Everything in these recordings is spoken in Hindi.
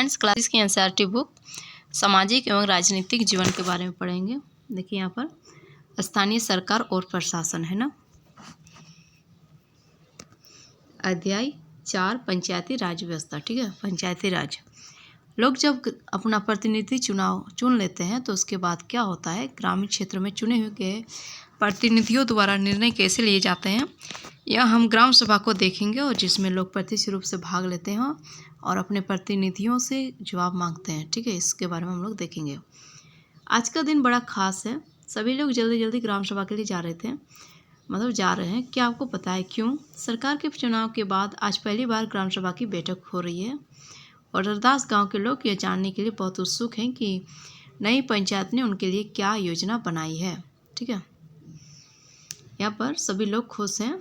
फ्रेंड्स, क्लास की एनसीईआरटी बुक सामाजिक एवं राजनीतिक जीवन के बारे में पढ़ेंगे। देखिए यहाँ पर स्थानीय सरकार और प्रशासन है ना। अध्याय 4 पंचायती राज व्यवस्था। ठीक है, पंचायती राज। लोग जब अपना प्रतिनिधि चुन लेते हैं तो उसके बाद क्या होता है, ग्रामीण क्षेत्र में चुने हुए प्रतिनिधियों द्वारा निर्णय कैसे लिए जाते हैं यह हम ग्राम सभा को देखेंगे, और जिसमें लोग प्रत्यक्ष रूप से भाग लेते हैं और अपने प्रतिनिधियों से जवाब मांगते हैं। ठीक है, इसके बारे में हम लोग देखेंगे। आज का दिन बड़ा खास है। सभी लोग जल्दी जल्दी ग्राम सभा के लिए जा रहे हैं। क्या आपको पता है क्यों? सरकार के चुनाव के बाद आज पहली बार ग्राम सभा की बैठक हो रही है, और हरदास गांव के लोग यह जानने के लिए बहुत उत्सुक हैं कि नई पंचायत ने उनके लिए क्या योजना बनाई है। ठीक है, यहाँ पर सभी लोग खुश हैं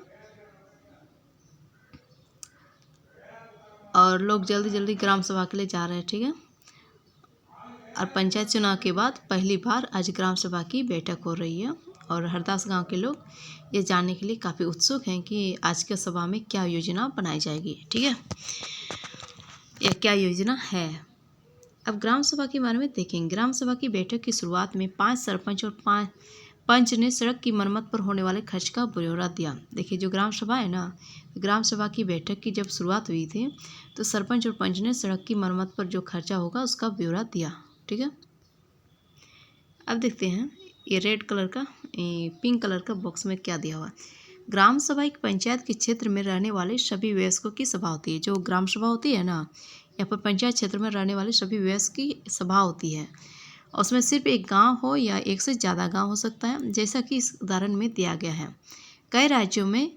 और लोग जल्दी जल्दी ग्राम सभा के लिए जा रहे हैं। ठीक है, और पंचायत चुनाव के बाद पहली बार आज ग्राम सभा की बैठक हो रही है, और हरदास गांव के लोग ये जानने के लिए काफ़ी उत्सुक हैं कि आज के सभा में क्या योजना बनाई जाएगी। ठीक है, यह क्या योजना है। अब ग्राम सभा के बारे में देखेंगे। ग्राम सभा की बैठक की शुरुआत में 5 सरपंच और 5 पंच ने सड़क की मरम्मत पर होने वाले खर्च का ब्यौरा दिया। देखिए, जो ग्राम सभा है ना, ग्राम सभा की बैठक की जब शुरुआत हुई थी तो सरपंच और पंच ने सड़क की मरम्मत पर जो खर्चा होगा उसका ब्यौरा दिया। ठीक है, अब देखते हैं ये रेड कलर का पिंक कलर का बॉक्स में क्या दिया हुआ है। ग्राम सभा एक पंचायत के क्षेत्र में रहने वाले सभी वयस्कों की सभा होती है। जो ग्राम सभा होती है ना, यहाँ पर पंचायत क्षेत्र में रहने वाले सभी वयस्क की सभा होती है। उसमें सिर्फ एक गांव हो या एक से ज़्यादा गांव हो सकता है, जैसा कि इस उदाहरण में दिया गया है। कई राज्यों में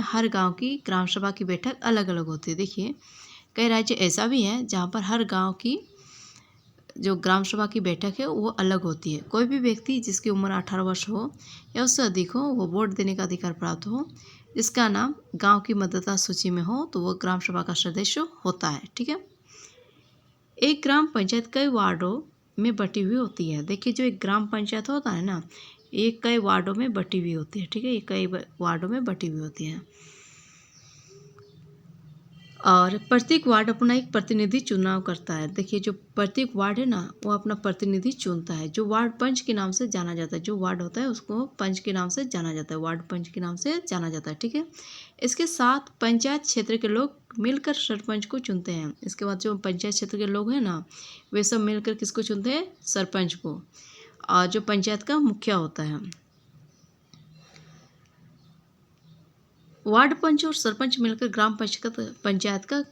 हर गांव की ग्राम सभा की बैठक अलग अलग होती है। देखिए, कई राज्य ऐसा भी है जहां पर हर गांव की जो ग्राम सभा की बैठक है वो अलग होती है। कोई भी व्यक्ति जिसकी उम्र 18 वर्ष हो या उससे अधिक हो, वो वोट देने का अधिकार प्राप्त हो, जिसका नाम गाँव की मतदाता सूची में हो, तो वो ग्राम सभा का सदस्य होता है। ठीक है, एक ग्राम पंचायत कई वार्डों में बटी हुई होती है। देखिए, जो एक ग्राम पंचायत होता है ना, ये कई वार्डों में बटी हुई होती है। ठीक है, ये कई वार्डों में बटी हुई होती है, और प्रत्येक वार्ड अपना एक प्रतिनिधि चुनाव करता है। देखिए, जो प्रत्येक वार्ड है ना, वो अपना प्रतिनिधि चुनता है, जो वार्ड पंच के नाम से जाना जाता है। जो वार्ड होता है उसको पंच के नाम से जाना जाता है, वार्ड पंच के नाम से जाना जाता है। ठीक है, इसके साथ पंचायत क्षेत्र के लोग मिलकर सरपंच को चुनते हैं। इसके बाद जो पंचायत क्षेत्र के लोग हैं ना, वे सब मिलकर किसको चुनते हैं? सरपंच को, और जो पंचायत का मुखिया होता है। वार्ड पंच और सरपंच मिलकर ग्राम पंचायत का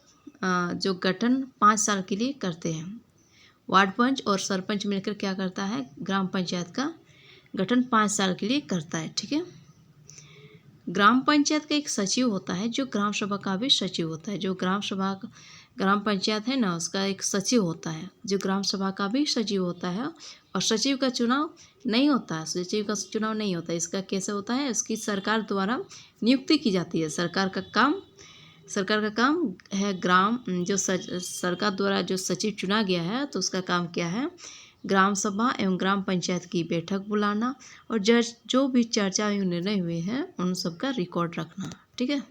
जो गठन 5 साल के लिए करते हैं। वार्ड पंच और सरपंच मिलकर क्या करता है? ग्राम पंचायत का गठन 5 साल के लिए करता है। ठीक है, ग्राम पंचायत का एक सचिव होता है, जो ग्राम सभा का भी सचिव होता है। जो ग्राम पंचायत है ना, उसका एक सचिव होता है, जो ग्राम सभा का भी सचिव होता है। और सचिव का चुनाव नहीं होता है। इसका कैसे होता है? इसकी सरकार द्वारा नियुक्ति की जाती है। सरकार का काम है सरकार द्वारा जो सचिव चुना गया है, तो उसका काम क्या है? ग्राम सभा एवं ग्राम पंचायत की बैठक बुलाना, और जो भी चर्चा एवं निर्णय हुए हैं उन सब का रिकॉर्ड रखना। ठीक है,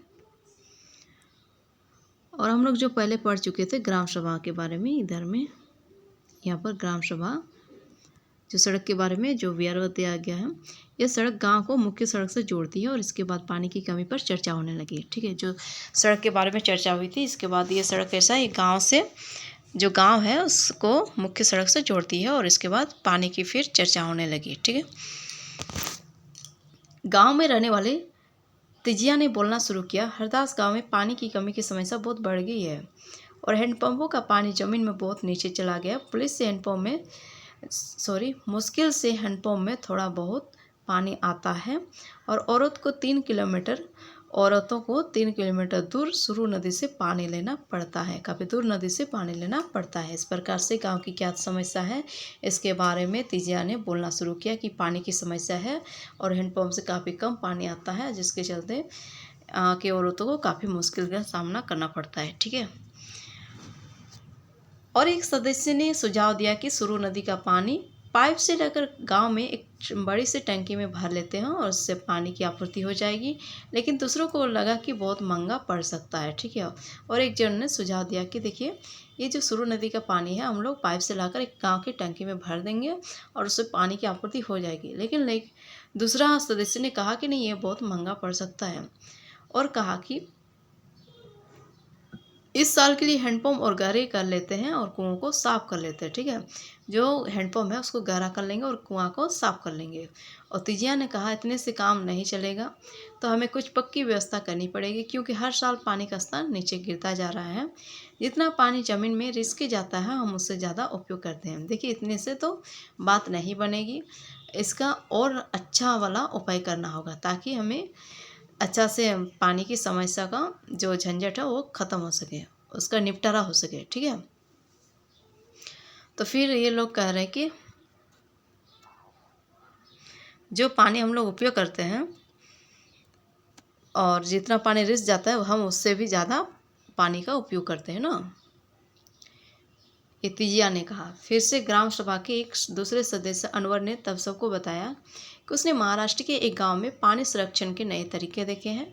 और हम लोग जो पहले पढ़ चुके थे ग्राम सभा के बारे में, इधर में यहाँ पर ग्राम सभा जो सड़क के बारे में जो ब्यौरा दिया गया है, यह सड़क गांव को मुख्य सड़क से जोड़ती है, और इसके बाद पानी की कमी पर चर्चा होने लगी। ठीक है, जो सड़क के बारे में चर्चा हुई थी, इसके बाद ये सड़क कैसा है, गांव से जो गांव है उसको मुख्य सड़क से जोड़ती है, और इसके बाद पानी की फिर चर्चा होने लगी। ठीक है, गांव में रहने वाले तिजिया ने बोलना शुरू किया। हरदास गांव में पानी की कमी की समस्या बहुत बढ़ गई है, और हैंडपंपों का पानी जमीन में बहुत नीचे चला गया। मुश्किल से हैंडपंप में थोड़ा बहुत पानी आता है, और औरतों को 3 किलोमीटर दूर सुरू नदी से पानी लेना पड़ता है। काफ़ी दूर नदी से पानी लेना पड़ता है। इस प्रकार से गांव की क्या समस्या है, इसके बारे में तिजिया ने बोलना शुरू किया कि पानी की समस्या है, और हैंडपंप से काफ़ी कम पानी आता है, जिसके चलते कि औरतों को काफ़ी मुश्किल का सामना करना पड़ता है। ठीक है, और एक सदस्य ने सुझाव दिया कि सुरू नदी का पानी पाइप से लेकर गांव में एक बड़ी सी टंकी में भर लेते हैं और उससे पानी की आपूर्ति हो जाएगी। लेकिन दूसरों को लगा कि बहुत महंगा पड़ सकता है, ठीक है। और एक जन ने सुझाव दिया कि देखिए, ये जो सुरु नदी का पानी है हम लोग पाइप से लाकर एक गांव की टंकी में भर देंगे और उससे पानी की आपूर्ति हो जाएगी। लेकिन दूसरा सदस्य ने कहा कि नहीं, ये बहुत महंगा पड़ सकता है, और कहा कि इस साल के लिए हैंडपम्प और गहरे कर लेते हैं और कुओं को साफ कर लेते हैं, ठीक है। जो हैंडपम्प है उसको गहरा कर लेंगे और कुआं को साफ कर लेंगे। और तीजिया ने कहा इतने से काम नहीं चलेगा, तो हमें कुछ पक्की व्यवस्था करनी पड़ेगी, क्योंकि हर साल पानी का स्तर नीचे गिरता जा रहा है। जितना पानी ज़मीन में रिसके जाता है हम उससे ज़्यादा उपयोग करते हैं। देखिए, इतने से तो बात नहीं बनेगी, इसका और अच्छा वाला उपाय करना होगा, ताकि हमें अच्छा से पानी की समस्या का जो झंझट है वो ख़त्म हो सके, उसका निपटारा हो सके, ठीक है। तो फिर ये लोग कह रहे हैं कि जो पानी हम लोग उपयोग करते हैं और जितना पानी रिस जाता है हम उससे भी ज़्यादा पानी का उपयोग करते हैं ना, ये तीजिया ने कहा। फिर से ग्राम सभा के एक दूसरे सदस्य अनवर ने तब सबको बताया कि उसने महाराष्ट्र के एक गांव में पानी संरक्षण के नए तरीके देखे हैं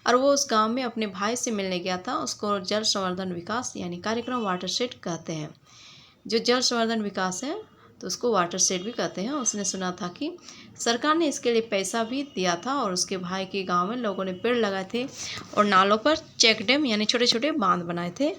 और वो उस गांव में अपने भाई से मिलने गया था। उसको जल संवर्धन विकास यानी कार्यक्रम वाटरशेड कहते हैं। जो जल संवर्धन विकास है तो उसको वाटरशेड भी कहते हैं। उसने सुना था कि सरकार ने इसके लिए पैसा भी दिया था और उसके भाई के गांव में लोगों ने पेड़ लगाए थे और नालों पर चेक डैम यानी छोटे छोटे बांध बनाए थे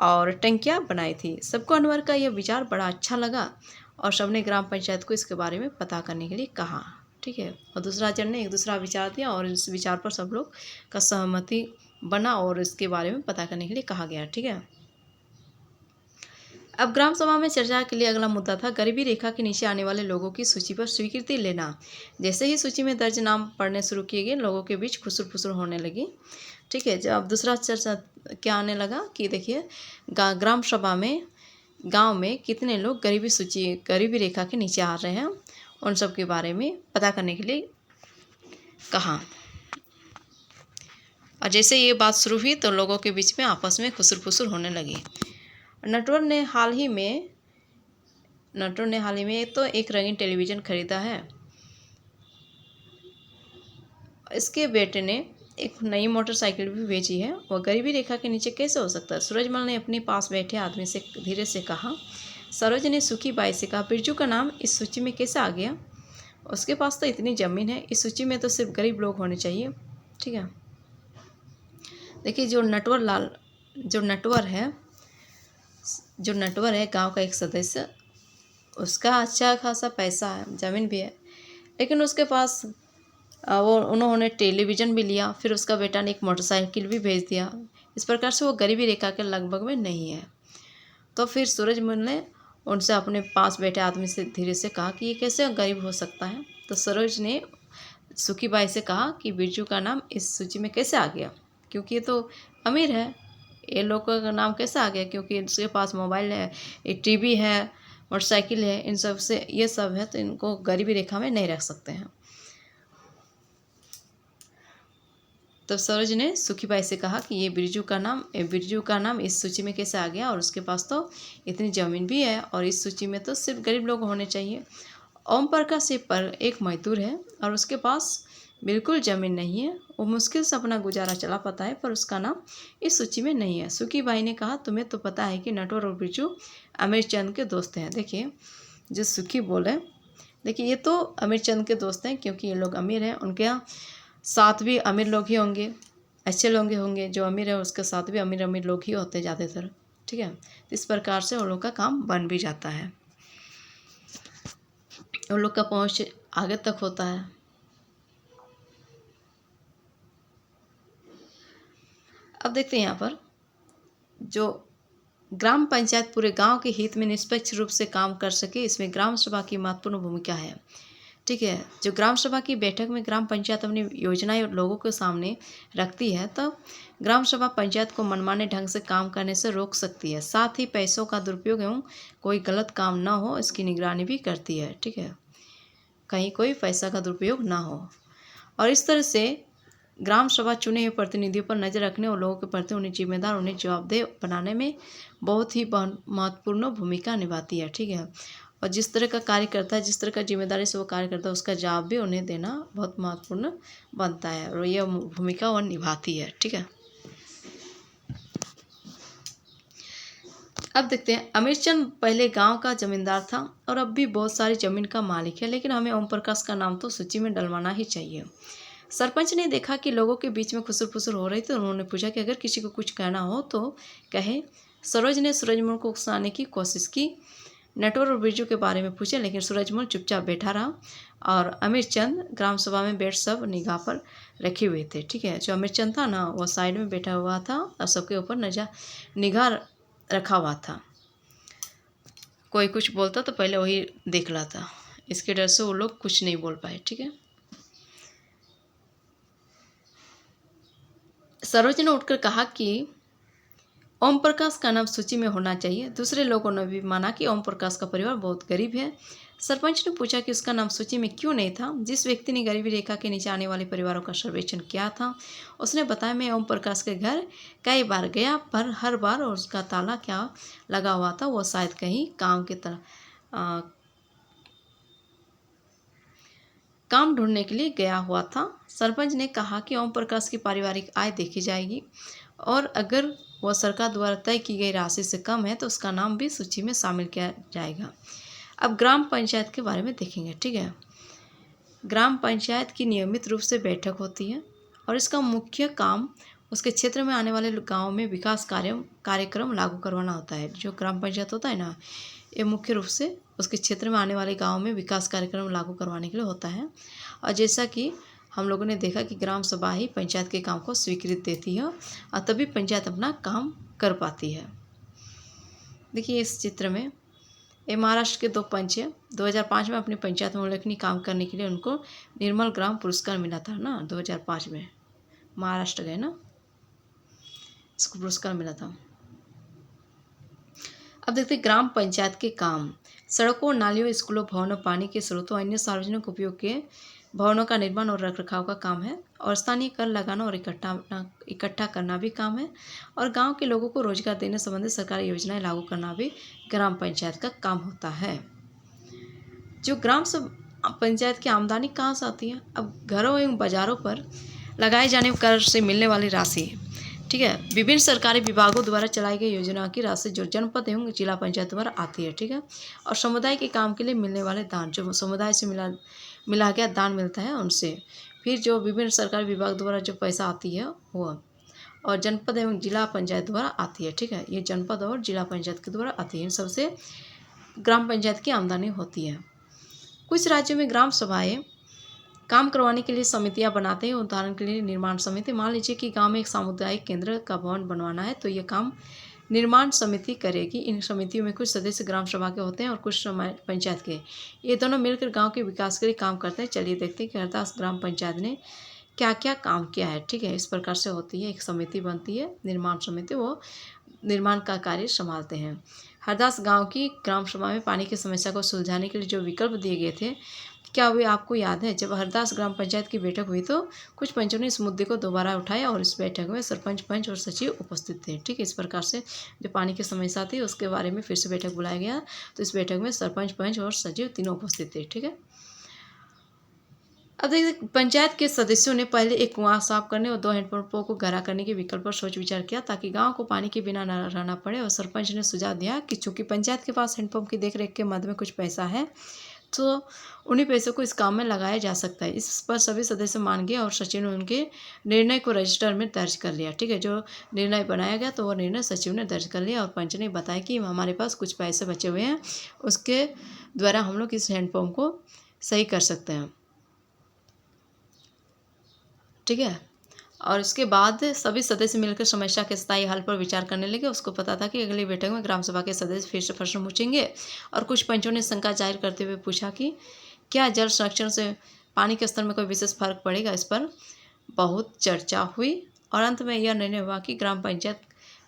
और टंकियाँ बनाई थी। सबको अनवर का यह विचार बड़ा अच्छा लगा और सबने ग्राम पंचायत को इसके बारे में पता करने के लिए कहा, ठीक है। और दूसरा जन ने एक दूसरा विचार दिया और इस विचार पर सब लोग का सहमति बना और इसके बारे में पता करने के लिए कहा गया, ठीक है। अब ग्राम सभा में चर्चा के लिए अगला मुद्दा था गरीबी रेखा के नीचे आने वाले लोगों की सूची पर स्वीकृति लेना। जैसे ही सूची में दर्ज नाम पढ़ने शुरू किए गए, लोगों के बीच खुसर फुसर होने लगी, ठीक है। जब दूसरा चर्चा क्या आने लगा कि देखिए, ग्राम सभा में गांव में कितने लोग गरीबी रेखा के नीचे आ रहे हैं, उन सब के बारे में पता करने के लिए कहा। और जैसे ये बात शुरू हुई तो लोगों के बीच में आपस में खुसर फुसर होने लगी। नटवर ने हाल ही में तो एक रंगीन टेलीविज़न खरीदा है। इसके बेटे ने एक नई मोटरसाइकिल भी बेची है। वह गरीबी रेखा के नीचे कैसे हो सकता है? सूरजमल ने अपने पास बैठे आदमी से धीरे से कहा। सरोज ने सुखी बाई से कहा, बिरजू का नाम इस सूची में कैसे आ गया? उसके पास तो इतनी ज़मीन है, इस सूची में तो सिर्फ गरीब लोग होने चाहिए, ठीक है। देखिए, जो नटवर है गांव का एक सदस्य, उसका अच्छा खासा पैसा है, ज़मीन भी है, लेकिन उसके पास उन्होंने टेलीविज़न भी लिया, फिर उसका बेटा ने एक मोटरसाइकिल भी भेज दिया। इस प्रकार से वो गरीबी रेखा के लगभग में नहीं है। तो फिर सूरजमल ने उनसे अपने पास बैठे आदमी से धीरे से कहा कि ये कैसे गरीब हो सकता है? तो सरोज ने सुखी बाई से कहा कि बिरजू का नाम इस सूची में कैसे आ गया? क्योंकि ये तो अमीर है। ये लोगों का नाम कैसे आ गया? क्योंकि इसके पास मोबाइल है, एक टीवी है, मोटरसाइकिल है, इन सब से ये सब है, तो इनको गरीबी रेखा में नहीं रख सकते हैं। तब सरोज ने सुखी बाई से कहा कि ये बिरजू का नाम इस सूची में कैसे आ गया? और उसके पास तो इतनी ज़मीन भी है और इस सूची में तो सिर्फ गरीब लोग होने चाहिए। ओम प्रकाश पर एक मजदूर है और उसके पास बिल्कुल ज़मीन नहीं है। वो मुश्किल से अपना गुजारा चला पाता है, पर उसका नाम इस सूची में नहीं है। सुखी बाई ने कहा, तुम्हें तो पता है कि नटवर और बिरजू अमीर चंद के दोस्त हैं। देखिए, जो सुखी बोले, देखिए ये तो अमीर चंद के दोस्त हैं, क्योंकि ये लोग अमीर हैं, उनके यहाँ साथ भी अमीर लोग ही होंगे, अच्छे लोग होंगे। जो अमीर है उसके साथ भी अमीर लोग ही होते ज़्यादातर, ठीक है। इस प्रकार से उन लोग का काम बन भी जाता है, उन लोग का पहुँच आगे तक होता है। अब देखते हैं यहाँ पर जो ग्राम पंचायत पूरे गांव के हित में निष्पक्ष रूप से काम कर सके, इसमें ग्राम सभा की महत्वपूर्ण भूमिका है, ठीक है। जो ग्राम सभा की बैठक में ग्राम पंचायत अपनी योजनाएं लोगों के सामने रखती है, तब ग्राम सभा पंचायत को मनमाने ढंग से काम करने से रोक सकती है। साथ ही पैसों का दुरुपयोग एवं कोई गलत काम न हो, इसकी निगरानी भी करती है, ठीक है। कहीं कोई पैसा का दुरुपयोग ना हो। और इस तरह से ग्राम सभा चुने हुए प्रतिनिधियों पर नज़र रखने और लोगों के प्रति उन्हें जिम्मेदार, उन्हें जवाबदेह बनाने में बहुत ही महत्वपूर्ण भूमिका निभाती है, ठीक है। और जिस तरह का कार्य करता है, जिस तरह का जिम्मेदारी से वो कार्य करता है, उसका जवाब भी उन्हें देना बहुत महत्वपूर्ण बनता है और यह भूमिका वो निभाती है। ठीक है, अब देखते हैं। अमीरचंद पहले गांव का जमींदार था और अब भी बहुत सारी जमीन का मालिक है, लेकिन हमें ओम प्रकाश का नाम तो सूची में डलवाना ही चाहिए। सरपंच ने देखा कि लोगों के बीच में खुसर फुसर हो रही थी, तो उन्होंने पूछा कि अगर किसी को कुछ कहना हो तो कहे। सरोज ने सूरजमल को उकसाने की कोशिश की, नटवर और बिरजू के बारे में पूछे, लेकिन सूरजमल चुपचाप बैठा रहा और अमीरचंद ग्राम सभा में बैठ सब निगाह पर रखे हुए थे। ठीक है, जो अमीरचंद था ना, वो साइड में बैठा हुआ था और सबके ऊपर निगाह रखा हुआ था। कोई कुछ बोलता तो पहले वही देख रहा था, इसके डर से वो लोग कुछ नहीं बोल पाए। ठीक है, सरोज ने उठकर कहा कि ओम प्रकाश का नाम सूची में होना चाहिए। दूसरे लोगों ने भी माना कि ओम प्रकाश का परिवार बहुत गरीब है। सरपंच ने पूछा कि उसका नाम सूची में क्यों नहीं था। जिस व्यक्ति ने गरीबी रेखा के नीचे आने वाले परिवारों का सर्वेक्षण किया था, उसने बताया, मैं ओम प्रकाश के घर कई बार गया, पर हर बार उसका ताला क्या लगा हुआ था, वो शायद कहीं काम ढूंढने के लिए गया हुआ था। सरपंच ने कहा कि ओम प्रकाश की पारिवारिक आय देखी जाएगी और अगर वह सरकार द्वारा तय की गई राशि से कम है तो उसका नाम भी सूची में शामिल किया जाएगा। अब ग्राम पंचायत के बारे में देखेंगे। ठीक है, ग्राम पंचायत की नियमित रूप से बैठक होती है और इसका मुख्य काम उसके क्षेत्र में आने वाले गाँव में विकास कार्यक्रम लागू करवाना होता है। जो ग्राम पंचायत होता है ना, ये मुख्य रूप से उसके क्षेत्र में आने वाले गाँव में विकास कार्यक्रम लागू करवाने के लिए होता है। और जैसा कि हम लोगों ने देखा कि ग्राम सभा ही पंचायत के काम को स्वीकृति देती है और तभी पंचायत अपना काम कर पाती है। देखिए इस चित्र में ये महाराष्ट्र के 2 पंच हैं। 2005 में अपनी पंचायत में उल्लेखनीय काम करने के लिए उनको निर्मल ग्राम पुरस्कार मिला था ना, 2005 में महाराष्ट्र गए ना, इसको पुरस्कार मिला था। अब देखते हैं ग्राम पंचायत के काम। सड़कों, नालियों, स्कूलों, भवनों, पानी के स्रोतों, अन्य सार्वजनिक उपयोग के भवनों का निर्माण और रखरखाव का काम है और स्थानीय कर लगाना और इकट्ठा करना भी काम है और गांव के लोगों को रोजगार देने संबंधी सरकारी योजनाएं लागू करना भी ग्राम पंचायत का काम होता है। जो ग्राम पंचायत की आमदनी कहाँ से आती है? अब घरों एवं बाजारों पर लगाए जाने कर से मिलने वाली राशि। ठीक है, विभिन्न सरकारी विभागों द्वारा चलाई गई योजना की राशि जो जनपद एवं जिला पंचायत द्वारा आती है। ठीक है, और समुदाय के काम के लिए मिलने वाले दान, जो समुदाय से मिला गया दान मिलता है उनसे। फिर जो विभिन्न सरकारी विभाग द्वारा जो पैसा आती है वो, और जनपद एवं जिला पंचायत द्वारा आती है। ठीक है, ये जनपद और जिला पंचायत के द्वारा आती है। इन सबसे ग्राम पंचायत की आमदनी होती है। कुछ राज्यों में ग्राम सभाएं काम करवाने के लिए समितियां बनाते हैं। उदाहरण के लिए निर्माण समिति। मान लीजिए कि गांव में एक सामुदायिक केंद्र का भवन बनवाना है, तो ये काम निर्माण समिति करेगी। इन समितियों में कुछ सदस्य ग्राम सभा के होते हैं और कुछ पंचायत के। ये दोनों मिलकर गांव के विकास के लिए काम करते हैं। चलिए देखते हैं कि हरदास ग्राम पंचायत ने क्या क्या काम किया है। ठीक है, इस प्रकार से होती है, एक समिति बनती है निर्माण समिति, वो निर्माण का कार्य संभालते हैं। हरदास गांव की ग्राम सभा में पानी की समस्या को सुलझाने के लिए जो विकल्प दिए गए थे, क्या वे आपको याद है? जब हरदास ग्राम पंचायत की बैठक हुई तो कुछ पंचों ने इस मुद्दे को दोबारा उठाया और इस बैठक में सरपंच, पंच और सचिव उपस्थित थे। ठीक है, इस प्रकार से जो पानी की समस्या थी उसके बारे में फिर से बैठक बुलाया गया, तो इस बैठक में सरपंच, पंच और सचिव तीनों उपस्थित थे। ठीक है, अब देखिए पंचायत के सदस्यों ने पहले एक कुआं साफ करने और 2 हैंडपंपों को गहरा करने के विकल्प पर सोच विचार किया ताकि गांव को पानी के बिना न रहना पड़े। और सरपंच ने सुझाव दिया कि चूंकि पंचायत के पास हैंडपंप की देखरेख के मद में कुछ पैसा है, तो उन्हीं पैसों को इस काम में लगाया जा सकता है। इस पर सभी सदस्य मान गए और सचिव ने उनके निर्णय को रजिस्टर में दर्ज कर लिया। ठीक है, जो निर्णय बनाया गया तो वह निर्णय सचिव ने दर्ज कर लिया और पंच ने बताया कि हमारे पास कुछ पैसे बचे हुए हैं, उसके द्वारा हम लोग इस हैंडपम्प को सही कर सकते हैं। ठीक है, और इसके बाद सभी सदस्य मिलकर समस्या के स्थायी हल पर विचार करने लगे। उसको पता था कि अगली बैठक में ग्राम सभा के सदस्य फिर से प्रश्न पूछेंगे और कुछ पंचों ने शंका जाहिर करते हुए पूछा कि क्या जल संरक्षण से पानी के स्तर में कोई विशेष फर्क पड़ेगा। इस पर बहुत चर्चा हुई और अंत में यह निर्णय हुआ कि ग्राम पंचायत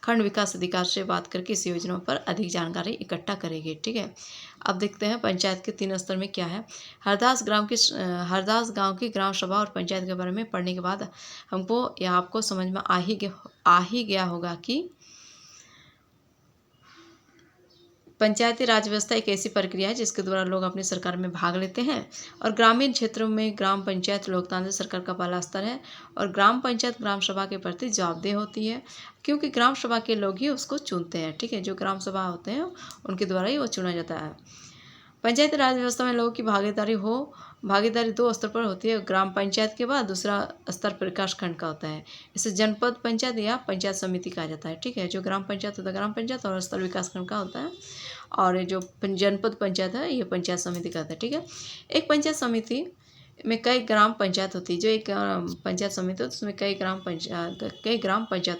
खंड विकास अधिकारी से बात करके इस योजना पर अधिक जानकारी इकट्ठा करेगी। ठीक है, अब देखते हैं पंचायत के 3 स्तर में क्या है। हरदास गांव की ग्राम सभा और पंचायत के बारे में पढ़ने के बाद हमको या आपको समझ में आ ही गया होगा कि पंचायती राज व्यवस्था एक ऐसी प्रक्रिया है जिसके द्वारा लोग अपनी सरकार में भाग लेते हैं और ग्रामीण क्षेत्रों में ग्राम पंचायत लोकतांत्रिक सरकार का पहला स्तर है और ग्राम पंचायत ग्राम सभा के प्रति जवाबदेह होती है क्योंकि ग्राम सभा के लोग ही उसको चुनते हैं। ठीक है, जो ग्राम सभा होते हैं उनके द्वारा ही वो चुना जाता है। पंचायती राज व्यवस्था में लोगों की भागीदारी दो स्तर पर होती है। ग्राम पंचायत के बाद दूसरा स्तर प्रकाश खंड का होता है। इसे जनपद पंचायत या पंचायत समिति कहा जाता है। ठीक है, जो ग्राम पंचायत होता है ग्राम पंचायत और स्तर विकास खंड का होता है और ये जो जनपद पंचायत है ये पंचायत समिति का होता है। ठीक है, एक पंचायत समिति में कई ग्राम पंचायत होती है। जो एक पंचायत समिति होती है उसमें कई ग्राम पंचायत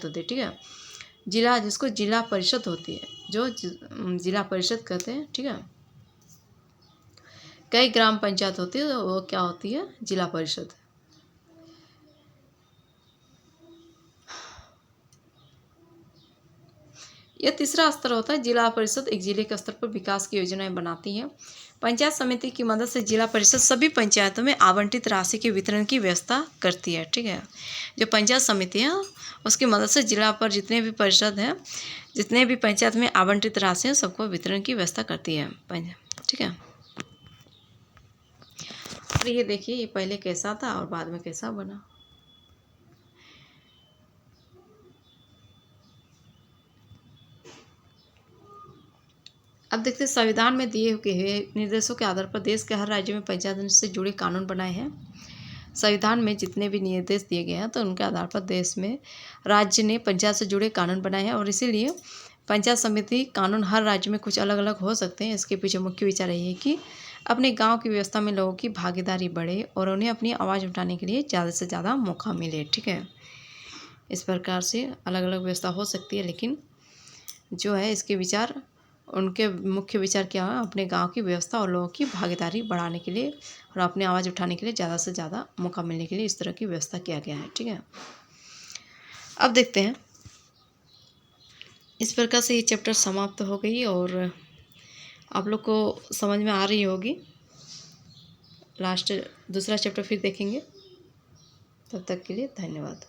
होती है। ठीक है, जिला जिसको जिला परिषद होती है, जो जिला परिषद कहते हैं। ठीक है, कई ग्राम पंचायत होती है तो वो क्या होती है, जिला परिषद। यह तीसरा स्तर होता है। जिला परिषद एक जिले के स्तर पर विकास की योजनाएं बनाती है। पंचायत समिति की मदद से जिला परिषद सभी पंचायतों में आवंटित राशि के वितरण की व्यवस्था करती है। ठीक है, जो पंचायत समिति है उसकी मदद से जिला पर जितने भी परिषद हैं, जितने भी पंचायत में आवंटित राशि है सबको वितरण की व्यवस्था करती है। ठीक है, और ये देखिए ये पहले कैसा था और बाद में कैसा बना। अब देखते हैं संविधान में दिए हुए निर्देशों के आधार पर देश के हर राज्य में पंचायत से जुड़े कानून बनाए हैं। संविधान में जितने भी निर्देश दिए गए हैं तो उनके आधार पर देश में राज्य ने पंचायत से जुड़े कानून बनाए हैं और इसीलिए पंचायत समिति कानून हर राज्य में कुछ अलग अलग हो सकते हैं। इसके पीछे मुख्य विचार यही है कि अपने गांव की व्यवस्था में लोगों की भागीदारी बढ़े और उन्हें अपनी आवाज़ उठाने के लिए ज़्यादा से ज़्यादा मौका मिले। ठीक है, इस प्रकार से अलग अलग व्यवस्था हो सकती है, लेकिन जो है इसके विचार, उनके मुख्य विचार क्या है, अपने गांव की व्यवस्था और लोगों की भागीदारी बढ़ाने के लिए और अपनी आवाज़ उठाने के लिए ज़्यादा से ज़्यादा मौका मिलने के लिए इस तरह की व्यवस्था किया गया है। ठीक है, अब देखते हैं। इस प्रकार से ये चैप्टर समाप्त हो गई और आप लोग को समझ में आ रही होगी। दूसरा चैप्टर फिर देखेंगे। तब तक के लिए धन्यवाद।